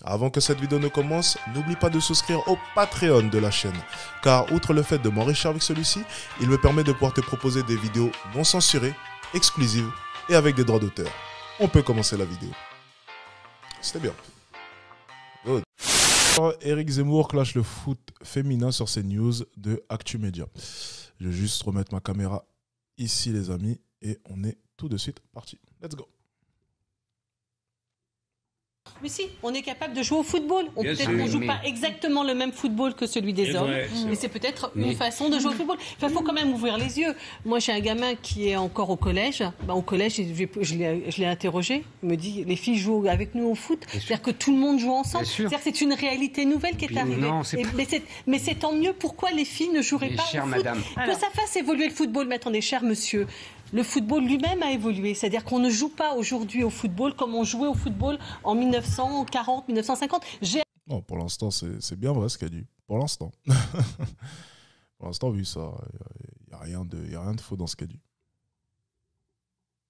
Avant que cette vidéo ne commence, n'oublie pas de souscrire au Patreon de la chaîne, car outre le fait de m'enrichir avec celui-ci, il me permet de pouvoir te proposer des vidéos non censurées, exclusives et avec des droits d'auteur. On peut commencer la vidéo. C'était bien. Good. Éric Zemmour clash le foot féminin sur ses news de Actu Media. Je vais juste remettre ma caméra ici les amis et on est tout de suite parti. Let's go. Mais si, on est capable de jouer au football. Peut-être qu'on ne joue pas exactement le même football que celui des hommes, mais c'est peut-être une façon de jouer au football. Enfin, il faut quand même ouvrir les yeux. Moi, j'ai un gamin qui est encore au collège. Au collège, je l'ai interrogé. Il me dit, les filles jouent avec nous au foot. C'est-à-dire que tout le monde joue ensemble. C'est-à-dire que c'est une réalité nouvelle qui est arrivée. Non, mais c'est tant mieux. Pourquoi les filles ne joueraient pas au foot madame. Que ça fasse évoluer le football. Mais attendez, cher monsieur, le football lui-même a évolué. C'est-à-dire qu'on ne joue pas aujourd'hui au football comme on jouait au football en 1940, 1950. Non, pour l'instant, c'est bien vrai ce qu'elle dit. Pour l'instant. Pour l'instant, oui, ça, il n'y a rien de faux dans ce qu'elle dit.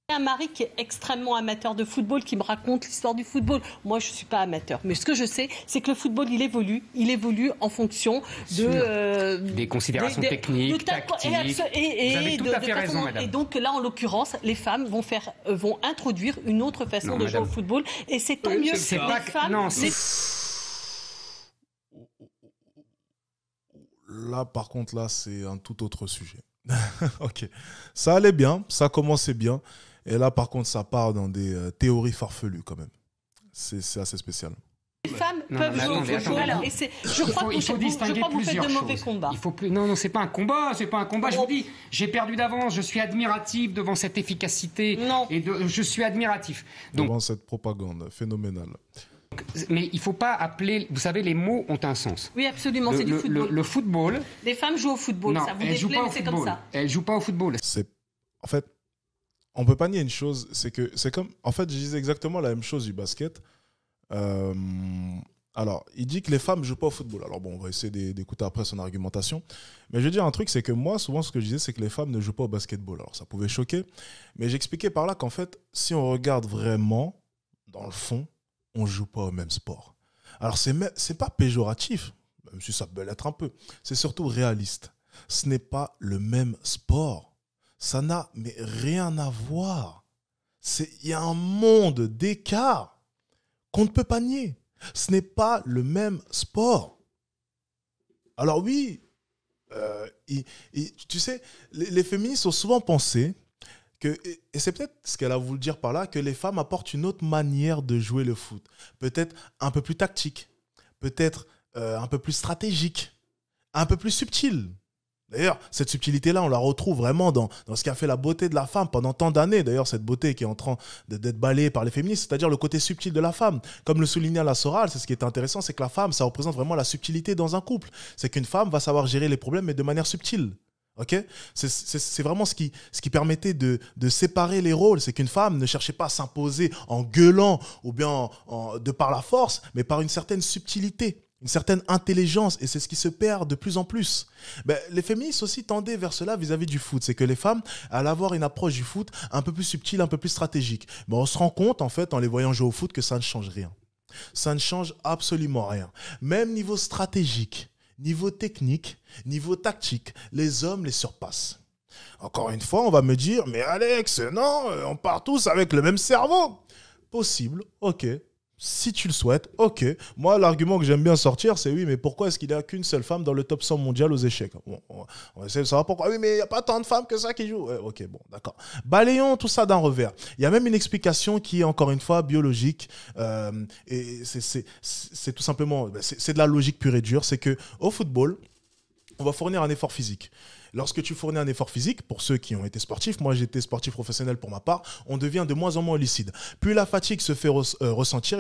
Un mari qui est extrêmement amateur de football, qui me raconte l'histoire du football. Moi, je ne suis pas amateur. Mais ce que je sais, c'est que le football, il évolue en fonction de... des considérations techniques, tactiques. Vous avez tout à fait raison, madame. Et donc là, en l'occurrence, les femmes vont introduire une autre façon de jouer au football. Et c'est tant mieux. C'est pas... femmes... Là, par contre, là, c'est un tout autre sujet. Ok. Ça allait bien, ça commençait bien. Et là, par contre, ça part dans des théories farfelues, quand même. C'est assez spécial. Les femmes peuvent jouer au football. Je crois que vous faites de mauvais combats. Non, c'est pas un combat, c'est pas un combat. Je vous dis, j'ai perdu d'avance. Je suis admiratif devant cette efficacité. Non. Je suis admiratif. Devant cette propagande phénoménale. Mais il ne faut pas appeler... Vous savez, les mots ont un sens. Oui, absolument, c'est du football. Le football... Les femmes jouent au football, non, ça vous déplaît, mais c'est comme ça. Elles ne jouent pas au football. En fait, on ne peut pas nier une chose, c'est que c'est comme... En fait, je disais exactement la même chose du basket. Alors, il dit que les femmes ne jouent pas au football. Alors bon, on va essayer d'écouter après son argumentation. Mais je veux dire un truc, c'est que moi, souvent, ce que je disais, c'est que les femmes ne jouent pas au basketball. Alors, ça pouvait choquer. Mais j'expliquais par là qu'en fait, si on regarde vraiment, dans le fond, on ne joue pas au même sport. Alors, c'est pas péjoratif, même si ça peut l'être un peu. C'est surtout réaliste. Ce n'est pas le même sport. Ça n'a mais rien à voir. Il y a un monde d'écart qu'on ne peut pas nier. Ce n'est pas le même sport. Alors oui, tu sais, les féministes ont souvent pensé que, et c'est peut-être ce qu'elle a voulu dire par là, que les femmes apportent une autre manière de jouer le foot. Peut-être un peu plus tactique, peut-être un peu plus stratégique, un peu plus subtile. D'ailleurs, cette subtilité-là, on la retrouve vraiment dans ce qui a fait la beauté de la femme pendant tant d'années. D'ailleurs, cette beauté qui est en train d'être balayée par les féministes, c'est-à-dire le côté subtil de la femme. Comme le soulignait la Soral, c'est ce qui est intéressant, c'est que la femme, ça représente vraiment la subtilité dans un couple. C'est qu'une femme va savoir gérer les problèmes, mais de manière subtile. Okay, c'est vraiment ce qui permettait de séparer les rôles. C'est qu'une femme ne cherchait pas à s'imposer en gueulant ou bien de par la force, mais par une certaine subtilité, une certaine intelligence, et c'est ce qui se perd de plus en plus. Les féministes aussi tendaient vers cela vis-à-vis du foot. C'est que les femmes allaient avoir une approche du foot un peu plus subtile, un peu plus stratégique. On se rend compte, en fait, en les voyant jouer au foot, que ça ne change rien. Ça ne change absolument rien. Même niveau stratégique, niveau technique, niveau tactique, les hommes les surpassent. Encore une fois, on va me dire, mais Alex, non, on part tous avec le même cerveau. Possible, ok. Si tu le souhaites, ok. Moi, l'argument que j'aime bien sortir, c'est oui, mais pourquoi est-ce qu'il n'y a qu'une seule femme dans le top 100 mondial aux échecs? Bon, on va essayer de savoir pourquoi. Oui, mais il n'y a pas tant de femmes que ça qui jouent. Ouais, ok, bon, d'accord. Balayons tout ça d'un revers. Il y a même une explication qui est, encore une fois, biologique. Et c'est tout simplement, c'est de la logique pure et dure. C'est qu'au football, on va fournir un effort physique. Lorsque tu fournis un effort physique, pour ceux qui ont été sportifs, moi j'ai été sportif professionnel pour ma part, on devient de moins en moins lucide. Plus la fatigue se fait ressentir,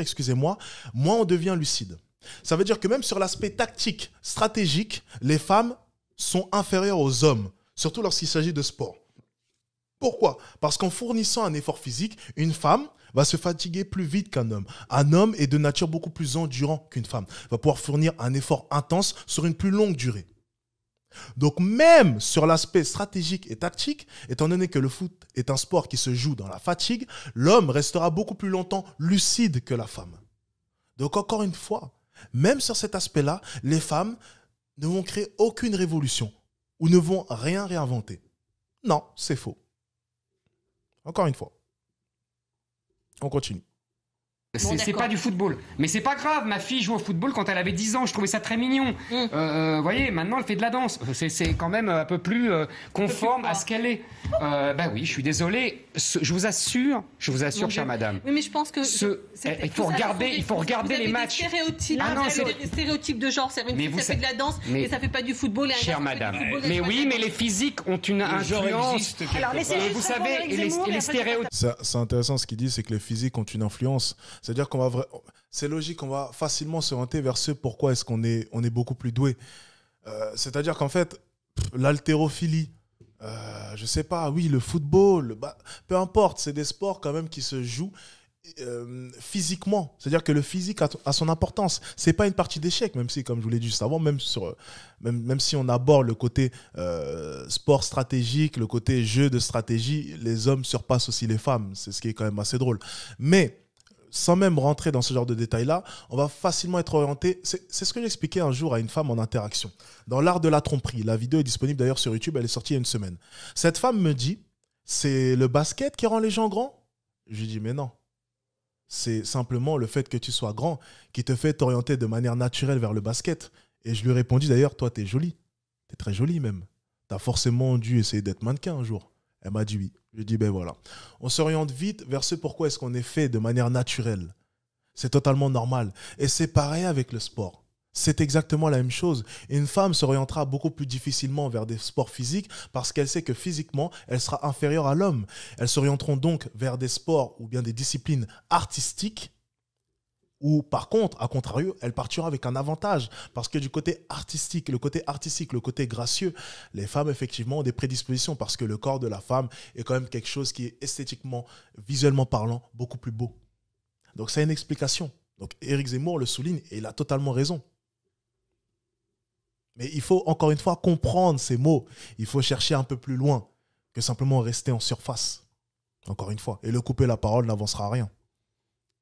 moins on devient lucide. Ça veut dire que même sur l'aspect tactique, stratégique, les femmes sont inférieures aux hommes, surtout lorsqu'il s'agit de sport. Pourquoi? Parce qu'en fournissant un effort physique, une femme va se fatiguer plus vite qu'un homme. Un homme est de nature beaucoup plus endurant qu'une femme, va pouvoir fournir un effort intense sur une plus longue durée. Donc même sur l'aspect stratégique et tactique, étant donné que le foot est un sport qui se joue dans la fatigue, l'homme restera beaucoup plus longtemps lucide que la femme. Donc encore une fois, même sur cet aspect-là, les femmes ne vont créer aucune révolution ou ne vont rien réinventer. Non, c'est faux. Encore une fois. On continue. C'est pas du football. Mais c'est pas grave, ma fille joue au football quand elle avait 10 ans, je trouvais ça très mignon. Vous voyez, maintenant elle fait de la danse. C'est quand même un peu plus conforme à ce qu'elle est. Ben oui, je suis désolé. Je vous assure, chère madame. Oui, mais je pense que il faut regarder les matchs. Des stéréotypes de genre, c'est une fille, ça fait de la danse, mais ça fait pas du football. Et chère madame, mais oui, mais les physiques ont une influence. Alors vous savez, les stéréotypes. C'est intéressant ce qu'il dit, c'est que les physiques ont une influence. C'est-à-dire qu'on va c'est logique, on va facilement s'orienter vers ce pourquoi est-ce qu'on est beaucoup plus doué. C'est-à-dire qu'en fait, l'haltérophilie, je sais pas, oui, le football, peu importe, c'est des sports quand même qui se jouent physiquement. C'est-à-dire que le physique a son importance. C'est pas une partie d'échec, même si, comme je vous l'ai dit juste avant, même si on aborde le côté sport stratégique, le côté jeu de stratégie, les hommes surpassent aussi les femmes. C'est ce qui est quand même assez drôle. Mais sans même rentrer dans ce genre de détails-là, on va facilement être orienté. C'est ce que j'expliquais un jour à une femme en interaction. Dans l'art de la tromperie, la vidéo est disponible d'ailleurs sur YouTube, elle est sortie il y a une semaine. Cette femme me dit, c'est le basket qui rend les gens grands? Je lui dis, mais non. C'est simplement le fait que tu sois grand qui te fait t'orienter de manière naturelle vers le basket. Et je lui ai répondu d'ailleurs, toi, t'es jolie. T'es très jolie même. T'as forcément dû essayer d'être mannequin un jour. Elle m'a dit oui. Je lui ai dit, ben voilà. On s'oriente vite vers ce pourquoi est-ce qu'on est fait de manière naturelle. C'est totalement normal. Et c'est pareil avec le sport. C'est exactement la même chose. Une femme s'orientera beaucoup plus difficilement vers des sports physiques parce qu'elle sait que physiquement, elle sera inférieure à l'homme. Elles s'orienteront donc vers des sports ou bien des disciplines artistiques où, par contre, à contrario, elle partira avec un avantage. Parce que du côté artistique, le côté gracieux, les femmes, effectivement, ont des prédispositions parce que le corps de la femme est quand même quelque chose qui est esthétiquement, visuellement parlant, beaucoup plus beau. Donc, ça a une explication. Donc, Éric Zemmour le souligne et il a totalement raison. Mais il faut, encore une fois, comprendre ces mots. Il faut chercher un peu plus loin que simplement rester en surface. Encore une fois. Et le couper la parole n'avancera à rien.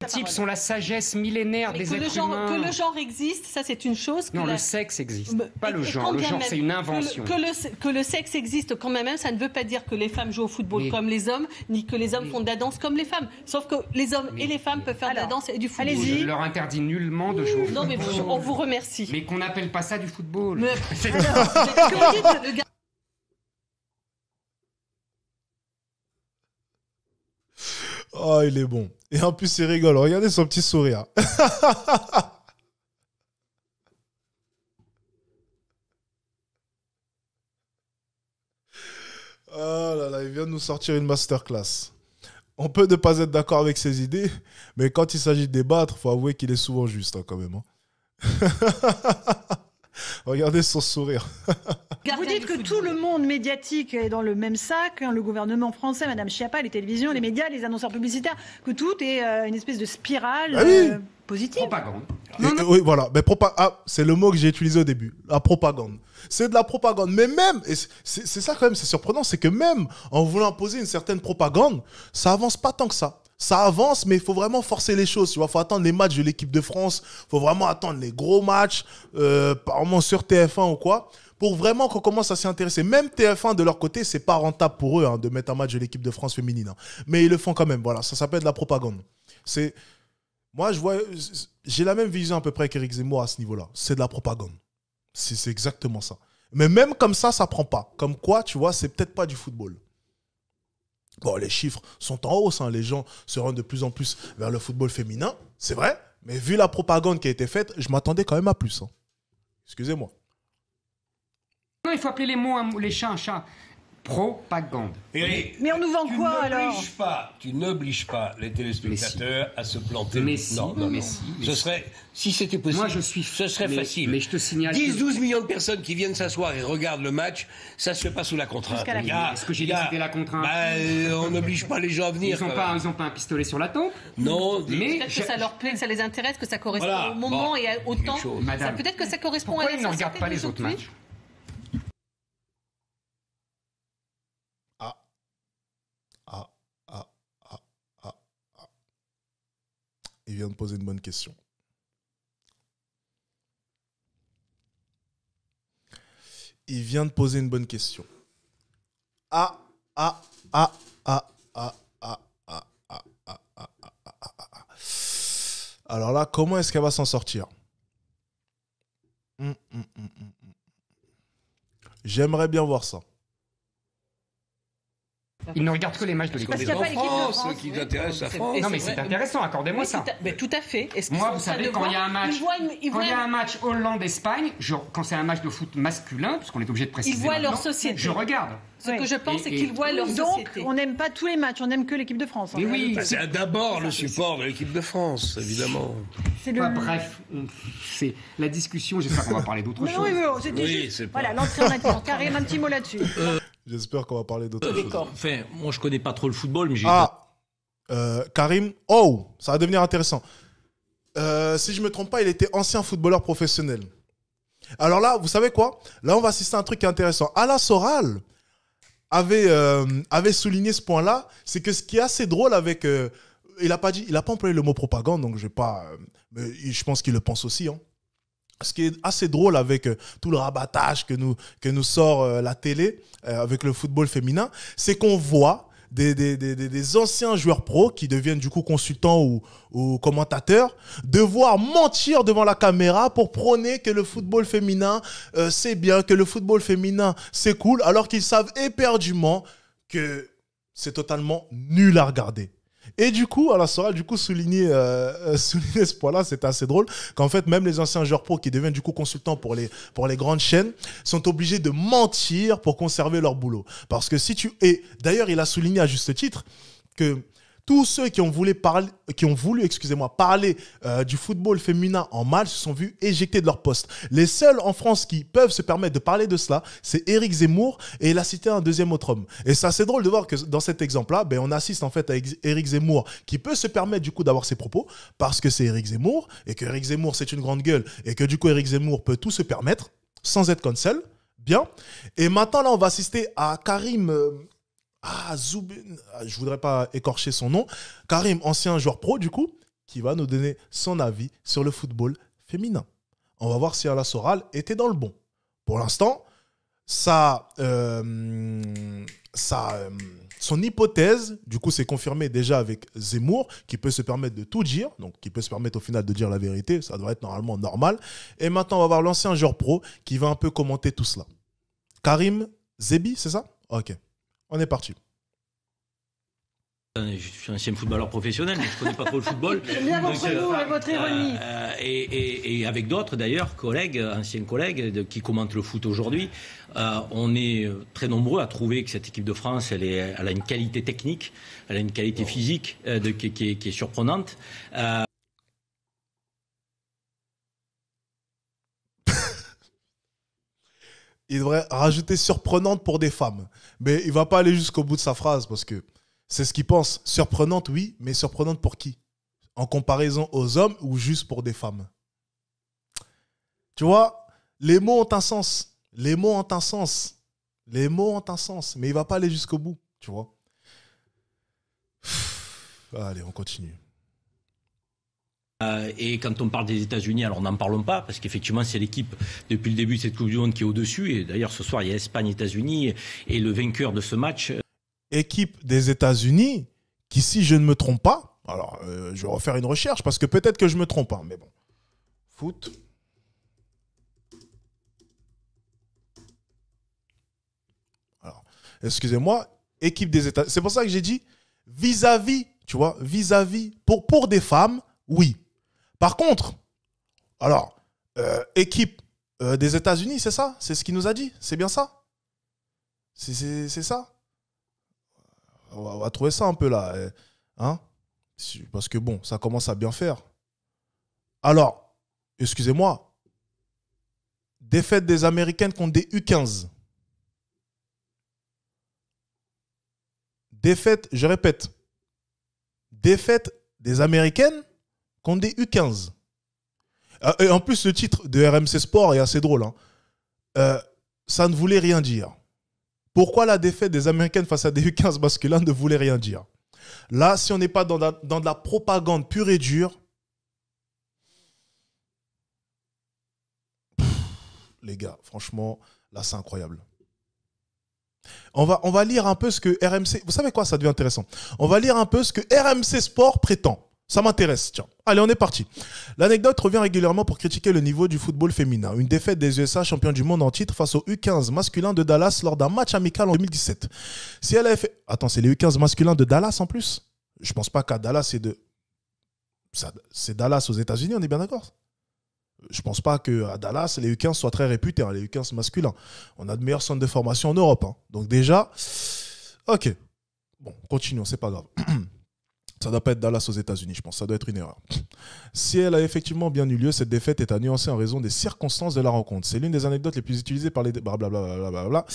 Les types sont la sagesse millénaire des êtres humains. Que le genre existe, ça c'est une chose. Non, le sexe existe, pas le genre. Le genre, c'est une invention. Que le sexe existe quand même, ça ne veut pas dire que les femmes jouent au football comme les hommes, ni que les hommes font de la danse comme les femmes. Sauf que les hommes et les femmes peuvent faire de la danse et du football. Je ne leur interdis nullement de jouer au football. Non, mais on vous remercie. Mais qu'on n'appelle pas ça du football. Oh, il est bon. Et en plus, il rigole. Regardez son petit sourire. Oh là là, il vient de nous sortir une masterclass. On peut ne pas être d'accord avec ses idées, mais quand il s'agit de débattre, il faut avouer qu'il est souvent juste quand même. Regardez son sourire. Vous dites que tout le monde médiatique est dans le même sac, le gouvernement français, Madame Schiappa, les télévisions, les médias, les annonceurs publicitaires, que tout est une espèce de spirale positive. Propagande. Oui, voilà. Mais c'est le mot que j'ai utilisé au début. La propagande. C'est de la propagande. Mais même, et c'est ça quand même, c'est surprenant, c'est que même en voulant imposer une certaine propagande, ça avance pas tant que ça. Ça avance, mais il faut vraiment forcer les choses. Il faut attendre les matchs de l'équipe de France. Il faut vraiment attendre les gros matchs, apparemment sur TF1 ou quoi, pour vraiment qu'on commence à s'y intéresser. Même TF1, de leur côté, c'est pas rentable pour eux de mettre un match de l'équipe de France féminine. Mais ils le font quand même. Voilà, ça s'appelle de la propagande. Moi, j'ai la même vision à peu près qu'Éric Zemmour à ce niveau-là. C'est de la propagande. C'est exactement ça. Mais même comme ça prend pas. Comme quoi, tu vois, c'est peut-être pas du football. Bon, les chiffres sont en hausse. Les gens se rendent de plus en plus vers le football féminin. C'est vrai. Mais vu la propagande qui a été faite, je m'attendais quand même à plus. Excusez-moi. Non, il faut appeler les chats un chat. Propagande. Mais on nous vend quoi alors? Tu n'obliges pas les téléspectateurs à se planter. Mais si, non. Ce serait, si c'était possible, ce serait facile. Mais je te signale 10-12 millions de personnes qui viennent s'asseoir et regardent le match, ça se fait pas sous la contrainte. Est-ce que j'ai dit que c'était la contrainte? On n'oblige pas les gens à venir. Ils n'ont pas un pistolet sur la tempe? Non. Mais peut-être que ça leur plaît, que ça les intéresse, que ça correspond au moment et au temps. Peut-être que ça correspond à la ils ne regardent pas les autres matchs? Il vient de poser une bonne question. il vient de poser une bonne question. Alors là, comment est-ce qu'elle va s'en sortir? J'aimerais bien voir ça. Il ne regarde que les matchs de l'équipe Parce qu'il n'y a pas l'équipe de France. qui t'intéresse, la France. Non, mais c'est intéressant, accordez-moi ça. Mais tout à fait. Moi, vous savez, quand il y a un match, Hollande-Espagne, quand c'est un match de foot masculin, parce qu'on est obligé de préciser, ils voient leur société. Je regarde. Ce que je pense, c'est qu'ils voient leur société. Donc, on n'aime pas tous les matchs, on n'aime que l'équipe de France. Mais oui, c'est d'abord le support de l'équipe de France, évidemment. Bref, c'est la discussion, j'espère qu'on va parler d'autre chose. Oui, voilà, l'entrée en matière. Karim, un petit mot là-dessus. J'espère qu'on va parler d'autre chose. Enfin, moi, je connais pas trop le football, mais j'ai... Karim, ça va devenir intéressant. Si je me trompe pas, il était ancien footballeur professionnel. Alors là, vous savez quoi? Là, on va assister à un truc qui est intéressant. Alain Soral avait souligné ce point-là. C'est que ce qui est assez drôle avec... il n'a pas employé le mot propagande, donc je vais pas... mais je pense qu'il le pense aussi, hein. Ce qui est assez drôle avec tout le rabattage que nous sort la télé avec le football féminin, c'est qu'on voit des anciens joueurs pros qui deviennent du coup consultants ou commentateurs devoir mentir devant la caméra pour prôner que le football féminin c'est bien, que le football féminin c'est cool, alors qu'ils savent éperdument que c'est totalement nul à regarder. Et du coup, Alain Soral, souligner ce point-là, c'est assez drôle, qu'en fait, même les anciens joueurs pro qui deviennent du coup consultants pour les grandes chaînes sont obligés de mentir pour conserver leur boulot. Parce que et d'ailleurs, il a souligné à juste titre que tous ceux qui ont voulu parler du football féminin en mal se sont vus éjectés de leur poste. Les seuls en France qui peuvent se permettre de parler de cela, c'est Éric Zemmour, et il a cité un deuxième autre homme. Et c'est assez drôle de voir que dans cet exemple-là, on assiste en fait à Éric Zemmour qui peut se permettre du coup d'avoir ses propos parce que c'est Éric Zemmour et que Éric Zemmour c'est une grande gueule et que du coup Éric Zemmour peut tout se permettre sans être cancel. Bien. Et maintenant là, on va assister à Karim... je voudrais pas écorcher son nom. Karim, ancien joueur pro du coup, qui va nous donner son avis sur le football féminin. On va voir si Alain Soral était dans le bon. Pour l'instant, son hypothèse, du coup, c'est confirmé déjà avec Zemmour, qui peut se permettre de tout dire, donc qui peut se permettre au final de dire la vérité. Ça doit être normalement normal. Et maintenant, on va voir l'ancien joueur pro qui va un peu commenter tout cela. Karim Zebi, c'est ça? Ok. On est parti. Je suis ancien footballeur professionnel, mais je ne connais pas trop le football. J'aime bien votre humour et votre ironie. Et avec d'autres, d'ailleurs, anciens collègues qui commentent le foot aujourd'hui, on est très nombreux à trouver que cette équipe de France, elle a une qualité technique, elle a une qualité physique qui est surprenante. Il devrait rajouter surprenante pour des femmes. Mais il ne va pas aller jusqu'au bout de sa phrase parce que c'est ce qu'il pense. Surprenante, oui, mais surprenante pour qui? En comparaison aux hommes ou juste pour des femmes? Tu vois, les mots ont un sens. Les mots ont un sens. Les mots ont un sens. Mais il ne va pas aller jusqu'au bout, tu vois. Allez, on continue. Et quand on parle des États-Unis, alors n'en parlons pas, parce qu'effectivement, c'est l'équipe, depuis le début de cette Coupe du Monde, qui est au-dessus. Et d'ailleurs, ce soir, il y a Espagne-États-Unis. Et le vainqueur de ce match... Équipe des États-Unis, qui, si je ne me trompe pas, alors je vais refaire une recherche, parce que peut-être que je me trompe, hein, mais bon. Foot. Alors, excusez-moi, équipe des États-Unis. C'est pour ça que j'ai dit vis-à-vis, tu vois, vis-à-vis, pour des femmes, oui. Par contre, alors, équipe des États-Unis, c'est ça? C'est ce qu'il nous a dit? C'est bien ça? C'est ça? On va trouver ça un peu là. Hein? Parce que bon, ça commence à bien faire. Alors, excusez-moi, défaite des Américaines contre des U15. Défaite, je répète, défaite des Américaines contre des U15. Et en plus, le titre de RMC Sport est assez drôle. Hein. Ça ne voulait rien dire. Pourquoi la défaite des Américaines face à des U15 masculins ne voulait rien dire? Là, si on n'est pas dans de la propagande pure et dure, les gars, franchement, là, c'est incroyable. On va lire un peu ce que RMC... Vous savez quoi, ça devient intéressant. On va lire un peu ce que RMC Sport prétend. Ça m'intéresse, tiens. Allez, on est parti. L'anecdote revient régulièrement pour critiquer le niveau du football féminin. Une défaite des USA, champions du monde en titre, face aux U15 masculins de Dallas lors d'un match amical en 2017. Si elle avait fait... Attends, c'est les U15 masculins de Dallas en plus? Je pense pas qu'à Dallas, c'est Dallas aux États-Unis, on est bien d'accord? Je pense pas qu'à Dallas, les U15 soient très réputés, hein, les U15 masculins. On a de meilleurs centres de formation en Europe. Hein. Donc déjà, ok. Bon, continuons, c'est pas grave. Ça ne doit pas être Dallas aux États-Unis, je pense. Ça doit être une erreur. Si elle a effectivement bien eu lieu, cette défaite est à nuancer en raison des circonstances de la rencontre. C'est l'une des anecdotes les plus utilisées par les... Blablabla.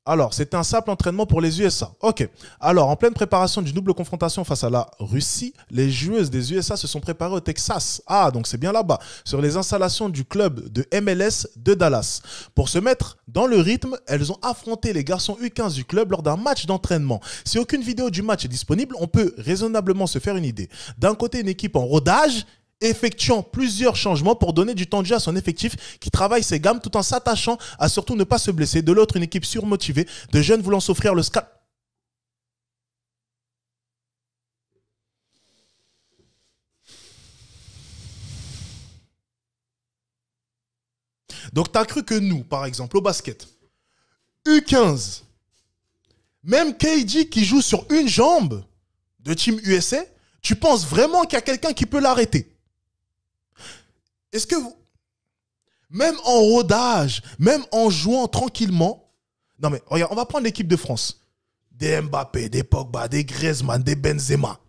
Alors, c'était un simple entraînement pour les USA. Ok. Alors, en pleine préparation d'une double confrontation face à la Russie, les joueuses des USA se sont préparées au Texas. Ah, donc c'est bien là-bas, sur les installations du club de MLS de Dallas. Pour se mettre dans le rythme, elles ont affronté les garçons U15 du club lors d'un match d'entraînement. Si aucune vidéo du match est disponible, on peut raisonnablement se faire une idée. D'un côté, une équipe en rodage, effectuant plusieurs changements pour donner du temps de jeu à son effectif qui travaille ses gammes tout en s'attachant à surtout ne pas se blesser. De l'autre, une équipe surmotivée de jeunes voulant s'offrir le scalp. Donc, tu as cru que nous, par exemple, au basket, U15, même KD qui joue sur une jambe de Team USA, tu penses vraiment qu'il y a quelqu'un qui peut l'arrêter? Est-ce que vous... Même en rodage, même en jouant tranquillement... Non mais, regarde, on va prendre l'équipe de France. Des Mbappé, des Pogba, des Griezmann, des Benzema.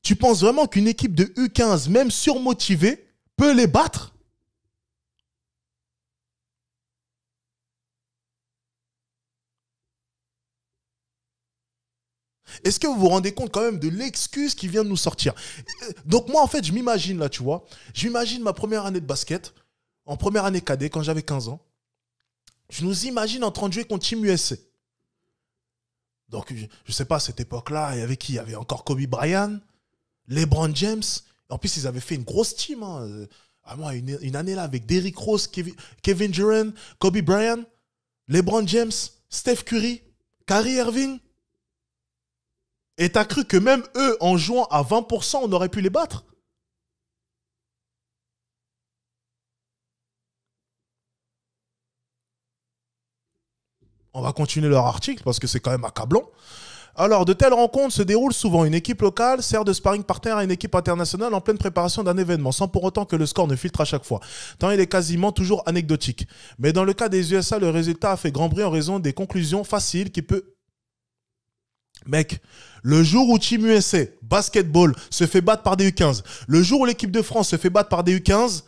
Tu penses vraiment qu'une équipe de U15, même surmotivée, peut les battre? Est-ce que vous vous rendez compte quand même de l'excuse qui vient de nous sortir? Donc moi, en fait, je m'imagine là, tu vois. Je m'imagine ma première année de basket, en première année cadet, quand j'avais 15 ans. Je nous imagine en train de jouer contre Team USA. Donc, je sais pas, à cette époque-là, il y avait qui? Il y avait encore Kobe Bryant, LeBron James. En plus, ils avaient fait une grosse team. Hein. Moi, une année là, avec Derrick Rose, Kevin Durant, Kobe Bryant, LeBron James, Steph Curry, Kyrie Irving. Et t'as cru que même eux, en jouant à 20%, on aurait pu les battre? On va continuer leur article parce que c'est quand même accablant. Alors, de telles rencontres se déroulent souvent. Une équipe locale sert de sparring partner à une équipe internationale en pleine préparation d'un événement, sans pour autant que le score ne filtre à chaque fois, tant il est quasiment toujours anecdotique. Mais dans le cas des USA, le résultat a fait grand bruit en raison des conclusions faciles qui peut... Mec, le jour où Team USA, basketball, se fait battre par des U15, le jour où l'équipe de France se fait battre par des U15,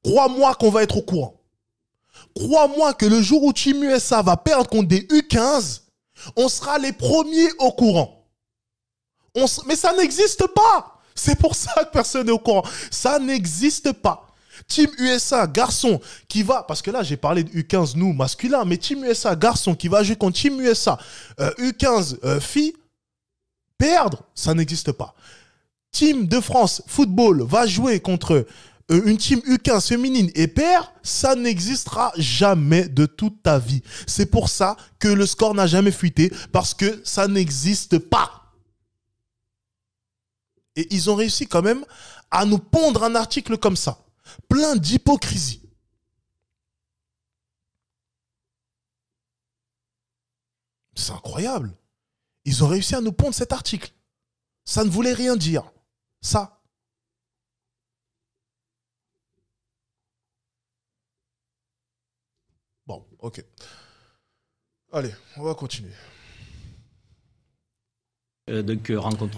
crois-moi qu'on va être au courant. Crois-moi que le jour où Team USA va perdre contre des U15, on sera les premiers au courant. Mais ça n'existe pas. C'est pour ça que personne n'est au courant. Ça n'existe pas. Team USA, garçon, qui va... Parce que là, j'ai parlé de U15, nous, masculin, mais Team USA, garçon, qui va jouer contre Team USA, U15, filles, perdre, ça n'existe pas. Team de France, football, va jouer contre une team U15 féminine et perd, ça n'existera jamais de toute ta vie. C'est pour ça que le score n'a jamais fuité, parce que ça n'existe pas. Et ils ont réussi quand même à nous pondre un article comme ça. Plein d'hypocrisie. C'est incroyable. Ils ont réussi à nous pondre cet article. Ça ne voulait rien dire. Ça. Bon, ok. Allez, on va continuer.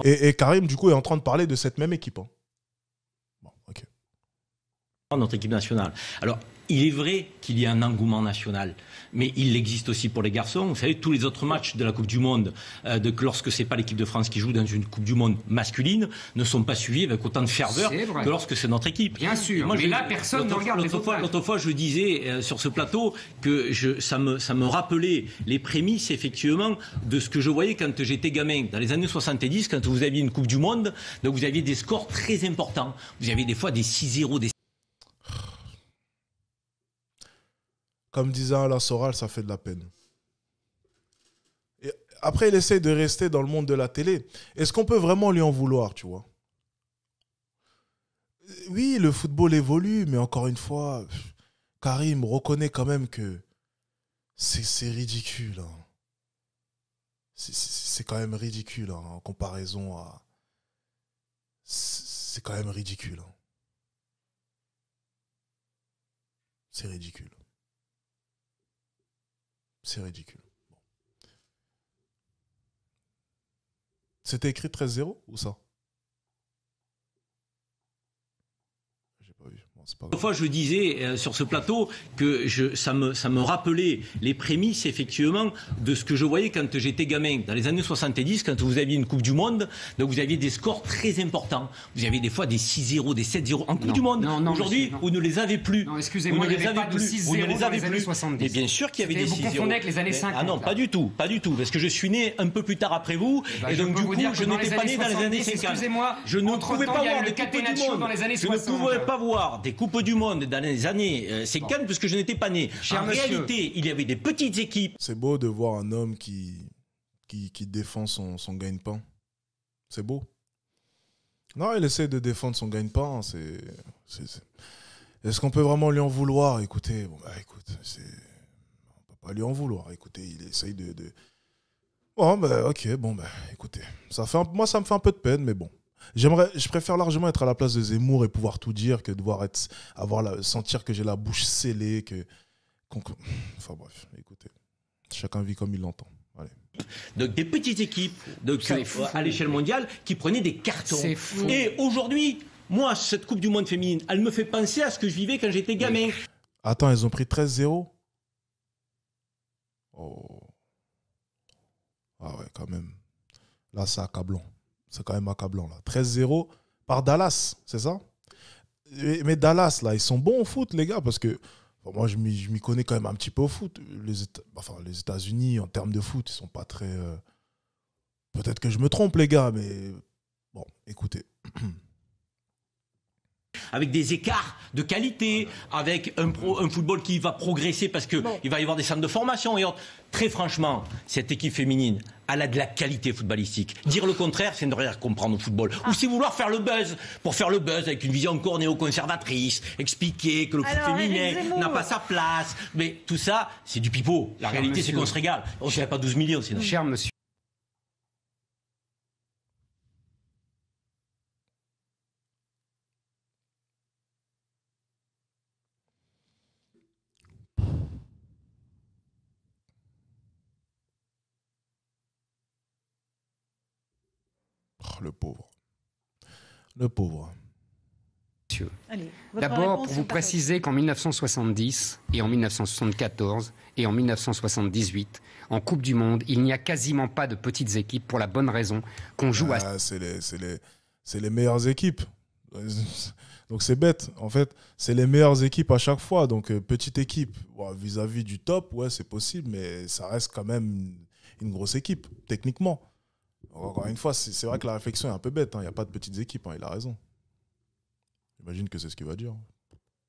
Et Karim, du coup, est en train de parler de cette même équipe. Hein. Bon, ok. Notre équipe nationale. Alors, il est vrai qu'il y a un engouement national, mais il existe aussi pour les garçons. Vous savez, tous les autres matchs de la Coupe du Monde, lorsque c'est pas l'équipe de France qui joue dans une Coupe du Monde masculine, ne sont pas suivis avec autant de ferveur que lorsque c'est notre équipe. Bien sûr, moi, mais là, personne ne regarde les autres matchs. L'autre fois, je disais sur ce plateau que ça me rappelait les prémices, effectivement, de ce que je voyais quand j'étais gamin. Dans les années 70, quand vous aviez une Coupe du Monde, donc vous aviez des scores très importants. Vous aviez des fois des 6-0, des Comme disait Alain Soral, ça fait de la peine. Et après, il essaye de rester dans le monde de la télé. Est-ce qu'on peut vraiment lui en vouloir, tu vois? Oui, le football évolue, mais encore une fois, Karim reconnaît quand même que c'est ridicule. Hein. C'est quand même ridicule hein, en comparaison à... C'est quand même ridicule. Hein. C'est ridicule. C'est ridicule. Bon. C'était écrit 13-0 ou ça? J'ai pas vu. Bon, c'est pas grave. Fois, je disais sur ce plateau que ça me rappelait les prémices, effectivement, de ce que je voyais quand j'étais gamin. Dans les années 70, quand vous aviez une Coupe du Monde, donc vous aviez des scores très importants. Vous aviez des fois des 6-0, des 7-0 en Coupe du Monde. Aujourd'hui, vous ne les avez plus. Non, excusez-moi, il n'y avait pas de 6-0 dans les années 70. Mais bien sûr qu'il y avait des 6-0. Vous confondez avec les années 50. Ah non, pas du tout, pas du tout. Parce que je suis né un peu plus tard après vous. Et donc, du coup, je n'étais pas né dans les années 50. Excusez-moi, je ne pouvais pas voir des Coupes du Monde. Dans les années 60. Je ne pouvais pas voir des Coupes du Monde dans les années 50 parce que je n'étais pas né. En réalité, il y avait des petites équipes. C'est beau de voir un homme qui défend son gagne-pain. C'est beau. Non, il essaie de défendre son gagne-pain. Est-ce qu'on peut vraiment lui en vouloir? Écoutez, bon, bah, écoute, on peut pas lui en vouloir. Écoutez, il essaye de... Bon, bah, ok, bon, bah, écoutez. Moi, ça me fait un peu de peine, mais bon. Je préfère largement être à la place de Zemmour et pouvoir tout dire que devoir sentir que j'ai la bouche scellée. Enfin bref, écoutez, chacun vit comme il l'entend. Allez. Donc des petites équipes à l'échelle mondiale qui prenaient des cartons. Et aujourd'hui, moi, cette Coupe du Monde féminine, elle me fait penser à ce que je vivais quand j'étais gamin. Attends, ils ont pris 13-0 ? Oh. Ah ouais, quand même. Là, c'est accablant. C'est quand même accablant, là. 13-0 par Dallas, c'est ça? Mais Dallas, là, ils sont bons au foot, les gars, parce que moi, je m'y connais quand même un petit peu au foot. Les États-Unis, en termes de foot, ils sont pas très... Peut-être que je me trompe, les gars, mais bon, écoutez. Avec des écarts de qualité, avec un football qui va progresser parce qu'il va y avoir des centres de formation. Et très franchement, cette équipe féminine, elle a de la qualité footballistique. Dire le contraire, c'est ne rien comprendre au football. Ou c'est vouloir faire le buzz, pour faire le buzz avec une vision encore néoconservatrice, expliquer que le foot féminin n'a pas sa place. Mais tout ça, c'est du pipeau. La réalité, c'est qu'on se régale. On ne serait pas 12 millions sinon. Cher monsieur. Le pauvre. Le pauvre. D'abord, pour vous préciser qu'en 1970 et en 1974 et en 1978, en Coupe du Monde, il n'y a quasiment pas de petites équipes pour la bonne raison qu'on joue à... C'est les meilleures équipes. Donc c'est bête. En fait, c'est les meilleures équipes à chaque fois. Donc petite équipe, vis-à-vis du top, ouais, c'est possible, mais ça reste quand même une grosse équipe, techniquement. Encore une fois, c'est vrai que la réflexion est un peu bête. Il n'y a pas de petites équipes, il a raison. J'imagine que c'est ce qu'il va dire.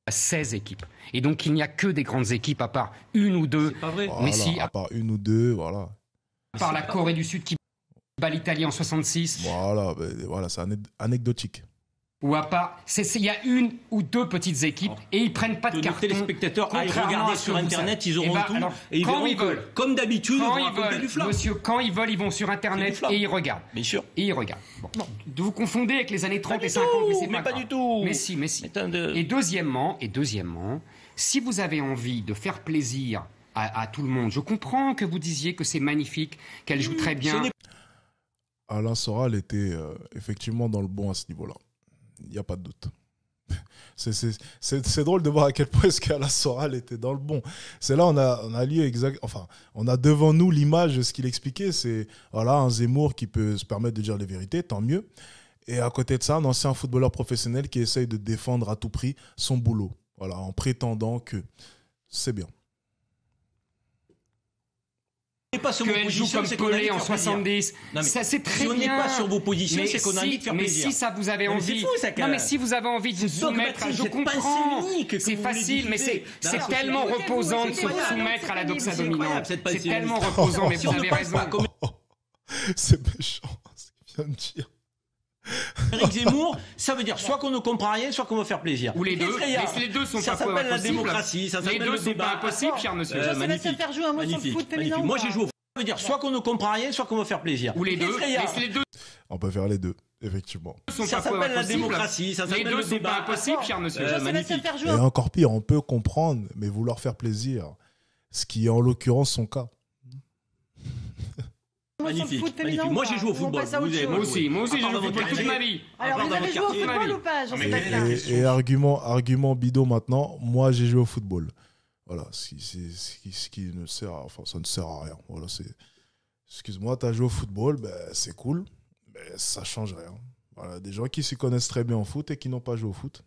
16 équipes. Et donc, il n'y a que des grandes équipes, à part une ou deux. C'est pas vrai. Voilà, mais à part une ou deux, voilà. À part la Corée du Sud qui bat l'Italie en 66. Voilà, c'est anecdotique. Ou à part, il y a une ou deux petites équipes et ils prennent pas de carton. Les téléspectateurs aillent regarder sur Internet, ils auront tout. Alors, et ils quand verront ils veulent, comme d'habitude, quand ils ils vont du flan. monsieur, quand ils veulent, ils vont sur Internet et ils regardent. Bien sûr. Et ils regardent. Bon. Vous confondez avec les années 30 et 50, mais c'est pas pas grave. du tout. Mais si. Et deuxièmement, si vous avez envie de faire plaisir à tout le monde, je comprends que vous disiez que c'est magnifique, qu'elle joue très bien. Alain Soral était effectivement dans le bon à ce niveau-là. Il n'y a pas de doute. C'est drôle de voir à quel point est-ce qu'Alain Soral était dans le bon. C'est là on a lieu exact. Enfin, on a devant nous l'image de ce qu'il expliquait. C'est voilà un Zemmour qui peut se permettre de dire les vérités, tant mieux. Et à côté de ça, un ancien footballeur professionnel qui essaye de défendre à tout prix son boulot. Voilà, en prétendant que c'est bien. qu'elle joue comme Pelé en 70. Ça, c'est très bien. Si on n'est pas sur vos positions, c'est qu'on a envie de faire plaisir. Mais si ça vous avez envie... Non, mais si vous avez envie de vous soumettre... Je comprends. C'est facile, mais c'est tellement reposant de se soumettre à la doxa dominante. C'est tellement reposant, mais vous avez raison. C'est méchant, ce qu'il vient de dire. Éric Zemmour, ça veut dire soit qu'on ne comprend rien, soit qu'on veut faire plaisir. Ou les deux. Les deux sont pas impossibles. La démocratie, ça les deux sont pas impossibles, cher monsieur. Magnifique. Faire jouer un mot sur le foot féminin. Moi, j'ai joué au foot. Ça veut dire soit qu'on ne comprend rien, soit qu'on veut faire plaisir. Ou les deux. On peut faire les deux, effectivement. Ça s'appelle la démocratie, ça s'appelle le débat. Les deux sont pas impossibles, cher monsieur. Et encore pire, on peut comprendre, mais vouloir faire plaisir. Ce qui est en l'occurrence son cas. Magnifique. Moi, j'ai joué au football. Moi aussi, j'ai joué au football toute ma vie. Alors, vous avez joué au football ou pas? J'en sais pas clair. Et argument bidon maintenant, moi, j'ai joué au football. Voilà, ce qui ne sert à, enfin, ça ne sert à rien. Voilà, excuse-moi, tu as joué au football, ben, c'est cool, mais ça change rien. Voilà, des gens qui s'y connaissent très bien en foot et qui n'ont pas joué au foot.